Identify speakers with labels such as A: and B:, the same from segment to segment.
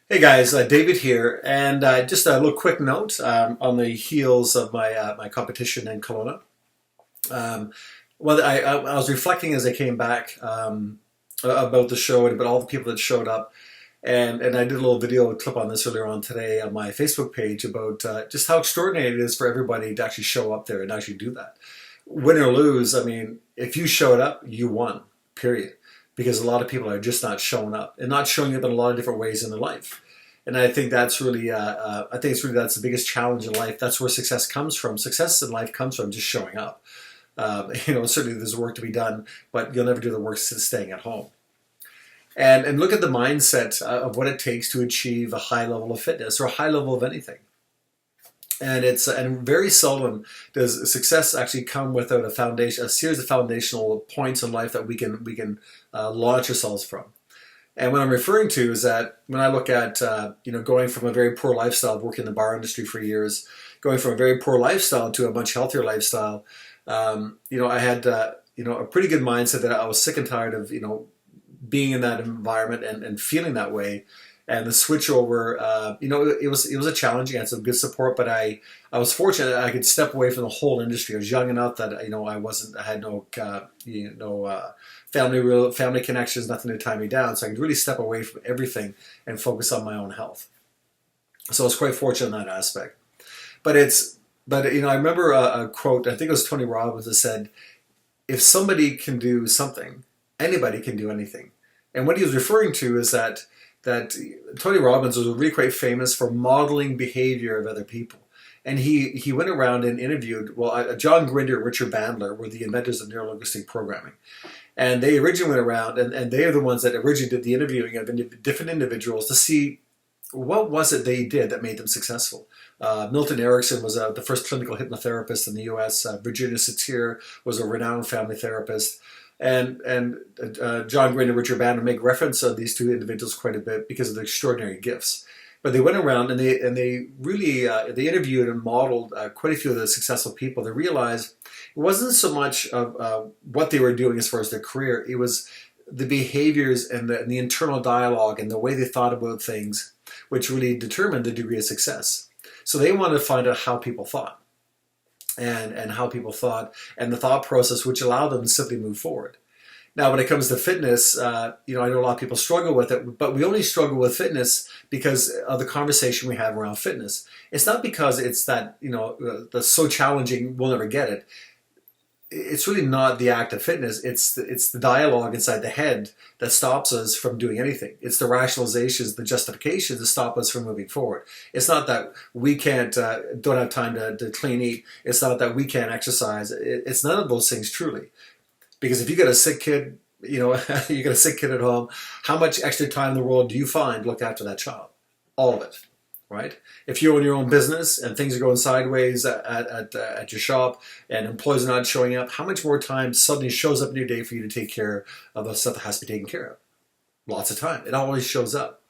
A: Hey guys, David here, and just a little quick note on the heels of my competition in Kelowna. Um, I was reflecting as I came back about the show and about all the people that showed up, and I did a little video clip on this earlier on today on my Facebook page about just how extraordinary it is for everybody to actually show up there and actually do that. Win or lose, I mean, if you showed up, you won, period. Because a lot of people are just not showing up and not showing up in a lot of different ways in their life. And I think that's really, I think it's really that's the biggest challenge in life. That's where success comes from. Success in life comes from just showing up. Certainly there's work to be done, but you'll never do the work staying at home. And look at the mindset of what it takes to achieve a high level of fitness or a high level of anything. And very seldom does success actually come without a foundation, a series of foundational points in life that we can launch ourselves from. And what I'm referring to is that when I look at going from a very poor lifestyle, working in the bar industry for years, going from a very poor lifestyle to a much healthier lifestyle, I had a pretty good mindset that I was sick and tired of being in that environment and feeling that way. And the switch over, it was a challenge. I had some good support, but I was fortunate that I could step away from the whole industry. I was young enough that I had no family connections, nothing to tie me down, so I could really step away from everything and focus on my own health. So I was quite fortunate in that aspect. I remember a quote. I think it was Tony Robbins that said, "If somebody can do something, anybody can do anything." And what he was referring to is that Tony Robbins was really quite famous for modeling behavior of other people. And he went around and interviewed, John Grinder and Richard Bandler were the inventors of neuro-linguistic programming. And they originally went around, and they are the ones that originally did the interviewing of different individuals to see what was it they did that made them successful. Milton Erickson was the first clinical hypnotherapist in the U.S. Virginia Satir was a renowned family therapist. And John Grinder and Richard Bandler make reference to these two individuals quite a bit because of their extraordinary gifts. But they went around and they really they interviewed and modeled quite a few of the successful people. They realized it wasn't so much of what they were doing as far as their career. It was the behaviors and the internal dialogue and the way they thought about things, which really determined the degree of success. So they wanted to find out how people thought. And how people thought, and the thought process which allowed them to simply move forward. Now, when it comes to fitness, I know a lot of people struggle with it, but we only struggle with fitness because of the conversation we have around fitness. It's not because it's that, that's so challenging we'll never get it. It's really not the act of fitness. It's the dialogue inside the head that stops us from doing anything. It's the rationalizations, the justifications that stop us from moving forward. It's not that we don't have time to clean eat. It's not that we can't exercise. It's none of those things truly. Because if you got a sick kid, you got a sick kid at home, how much extra time in the world do you find to look after that child? All of it. Right? If you own your own business and things are going sideways at your shop and employees are not showing up, how much more time suddenly shows up in your day for you to take care of the stuff that has to be taken care of? Lots of time. It always shows up.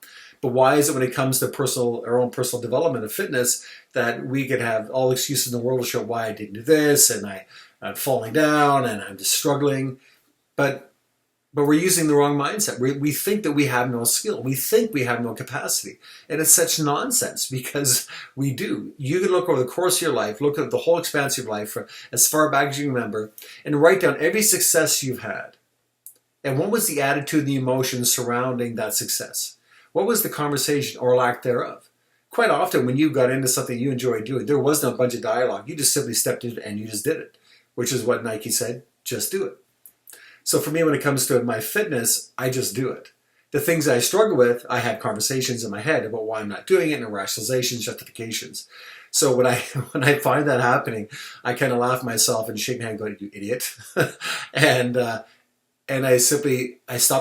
A: But why is it when it comes to our own personal development of fitness that we could have all the excuses in the world to show why I didn't do this and I'm falling down and I'm just struggling? But we're using the wrong mindset. We think that we have no skill. We think we have no capacity. And it's such nonsense because we do. You can look over the course of your life, look at the whole expanse of your life as far back as you remember, and write down every success you've had. And what was the attitude and the emotion surrounding that success? What was the conversation or lack thereof? Quite often when you got into something you enjoyed doing, there was no bunch of dialogue. You just simply stepped in and you just did it, which is what Nike said, just do it. So for me, when it comes to my fitness, I just do it. The things I struggle with, I have conversations in my head about why I'm not doing it and rationalizations, justifications. So when I find that happening, I kind of laugh at myself and shake my head going, "You idiot." and I stop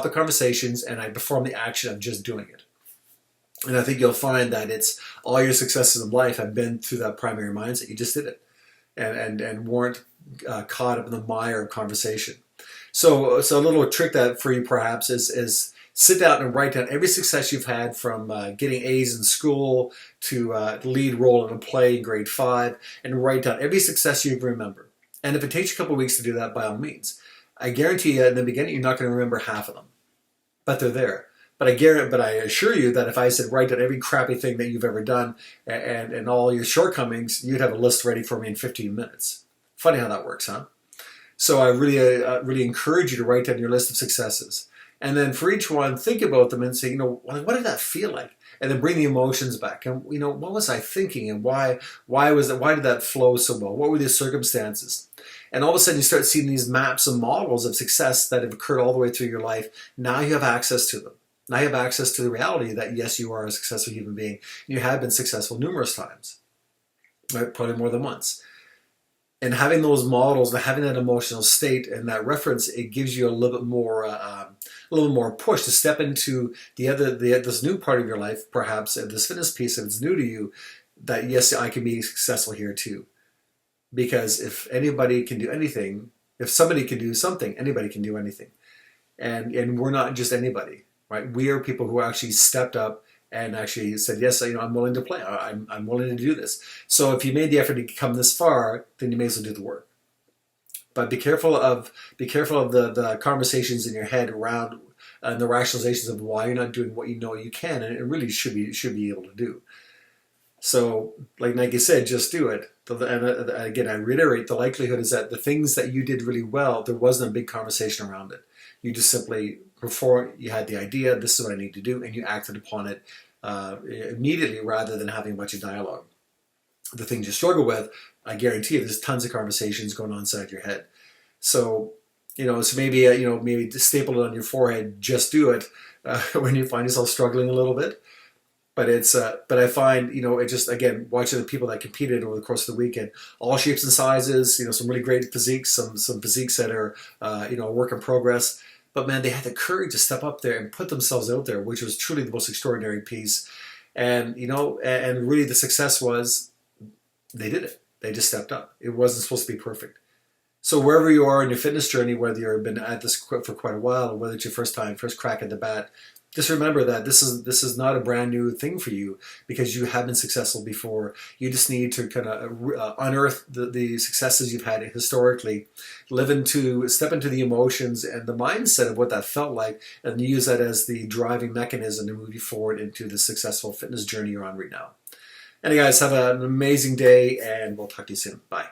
A: the conversations and I perform the action of just doing it. And I think you'll find that it's all your successes in life have been through that primary mindset. You just did it and weren't caught up in the mire of conversation. So a little trick that for you perhaps is sit down and write down every success you've had from getting A's in school to lead role in a play in grade 5 and write down every success you remember. And if it takes you a couple of weeks to do that, by all means. I guarantee you in the beginning you're not going to remember half of them, but they're there. but I assure you that if I said write down every crappy thing that you've ever done and all your shortcomings, you'd have a list ready for me in 15 minutes. Funny how that works, huh? So I really encourage you to write down your list of successes. And then for each one, think about them and say, what did that feel like? And then bring the emotions back. And, what was I thinking and why did that flow so well? What were the circumstances? And all of a sudden you start seeing these maps and models of success that have occurred all the way through your life. Now you have access to them. Now you have access to the reality that, yes, you are a successful human being. You have been successful numerous times, right? Probably more than once. And having those models and having that emotional state and that reference, it gives you a little bit more push to step into this new part of your life, perhaps, and this fitness piece, if it's new to you, that yes, I can be successful here too. Because if anybody can do anything, if somebody can do something, anybody can do anything. And we're not just anybody, right? We are people who actually stepped up and actually said, yes, I'm willing to play. I'm willing to do this. So if you made the effort to come this far, then you may as well do the work. But be careful of the conversations in your head around and the rationalizations of why you're not doing what you know you can, and it really should be able to do. So, like Nike said, just do it. And again, I reiterate, the likelihood is that the things that you did really well, there wasn't a big conversation around it. You just simply, before you had the idea, this is what I need to do, and you acted upon it immediately rather than having a bunch of dialogue. The things you struggle with, I guarantee you, there's tons of conversations going on inside your head. So, so maybe, maybe just staple it on your forehead, just do it, when you find yourself struggling a little bit. But but I find, it just, again, watching the people that competed over the course of the weekend, all shapes and sizes, some really great physiques, some physiques that are, a work in progress. But man, they had the courage to step up there and put themselves out there, which was truly the most extraordinary piece. And, and really the success was they did it. They just stepped up. It wasn't supposed to be perfect. So wherever you are in your fitness journey, whether you've been at this for quite a while, or whether it's your first crack at the bat, just remember that this is not a brand new thing for you because you have been successful before. You just need to kind of unearth the successes you've had historically, step into the emotions and the mindset of what that felt like, and use that as the driving mechanism to move you forward into the successful fitness journey you're on right now. And guys, have an amazing day, and we'll talk to you soon. Bye.